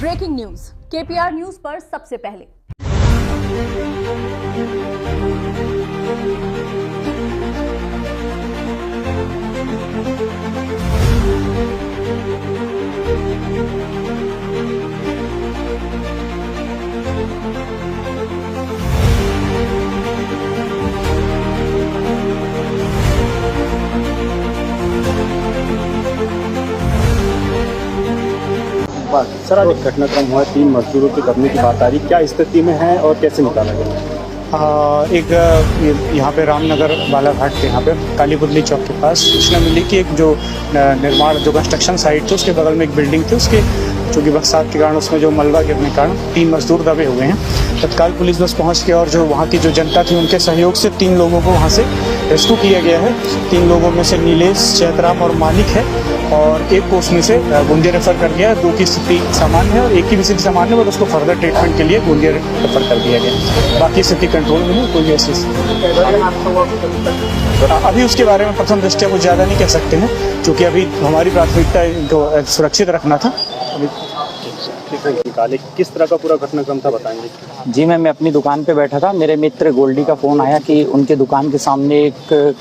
Breaking news KPR news पर सबसे पहले। सर, आज एक घटनाक्रम हुआ, 3 मजदूरों के दबने की बात आ रही, क्या स्थिति में है और कैसे निकाला गया? एक यहाँ पे रामनगर बालाघाट के यहाँ पे कालीपुतली चौक के पास सूचना मिली कि एक जो निर्माण जो कंस्ट्रक्शन साइट थी उसके बगल में एक बिल्डिंग थी, उसके चूँकि बरसात के कारण उसमें जो मलबा गिरने के कारण 3 मजदूर दबे हुए हैं। तत्काल पुलिस बस पहुँच के और जो वहाँ की जो जनता थी उनके सहयोग से 3 लोगों को वहाँ से रेस्क्यू किया गया है। 3 लोगों में से नीलेश, चैतराम और मालिक है और एक को उसमें से गोंदिया रेफर कर दिया है। 2 की स्थिति सामान्य है और एक की भी स्थिति सामान्य है, और उसको फर्दर ट्रीटमेंट के लिए गोंदिया रेफर कर दिया गया। बाकी स्थिति कंट्रोल में है, कोई ऐसी अभी उसके बारे में प्रथम दृष्टया कुछ ज़्यादा नहीं कह सकते हैं, क्योंकि अभी हमारी प्राथमिकता इनको सुरक्षित रखना था। निकाले किस तरह का पूरा घटनाक्रम था, बताएंगे? जी मैं अपनी दुकान पे बैठा था, मेरे मित्र गोल्डी का फ़ोन आया कि उनके दुकान के सामने एक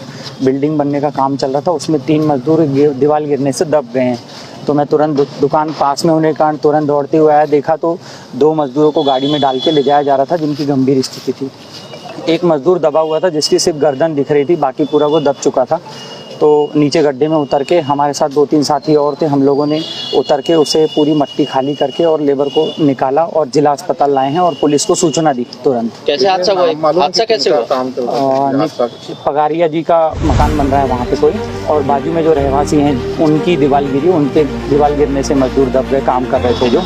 बिल्डिंग बनने का काम चल रहा था, उसमें 3 मजदूर दीवार गिरने से दब गए हैं। तो मैं तुरंत दुकान पास में होने के कारण तुरंत दौड़ते हुए आया, देखा तो 2 मजदूरों को गाड़ी में डाल के ले जाया जा रहा था, जिनकी गंभीर स्थिति थी। एक मजदूर दबा हुआ था जिसकी सिर्फ गर्दन दिख रही थी, बाकी पूरा वो दब चुका था। तो नीचे गड्ढे में उतर के हमारे साथ 2-3 साथी और थे, हम लोगों ने उतर के उसे पूरी मट्टी खाली करके और लेबर को निकाला और जिला अस्पताल लाए हैं और पुलिस को सूचना दी तुरंत। कैसे हादसा हुआ? हादसा कैसे हुआ? पगारिया जी का मकान बन रहा है वहाँ पे कोई, और बाजू में जो रहवासी हैं उनकी दीवार गिरी, उनके दीवार गिरने से मजदूर दब गए, काम कर रहे थे जो।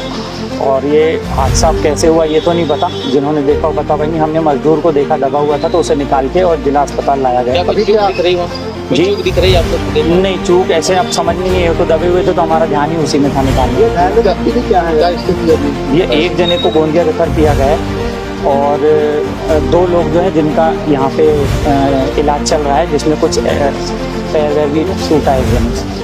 और ये हादसा कैसे हुआ ये तो नहीं पता, जिन्होंने देखा बता पाएंगे। हमने मजदूर को देखा दबा हुआ था तो उसे निकाल के और जिला अस्पताल लाया गया। जी दिख रही है आपको? नहीं, चूक ऐसे आप समझ नहीं है, तो दबे हुए थे तो हमारा ध्यान ही उसी में था, निकाल लिया। ये 1 जने को गोंदिया रेफर किया गया है और 2 लोग जो है जिनका यहाँ पे इलाज चल रहा है, जिसमें कुछ पैर वैर भी टूटा है एक जने से।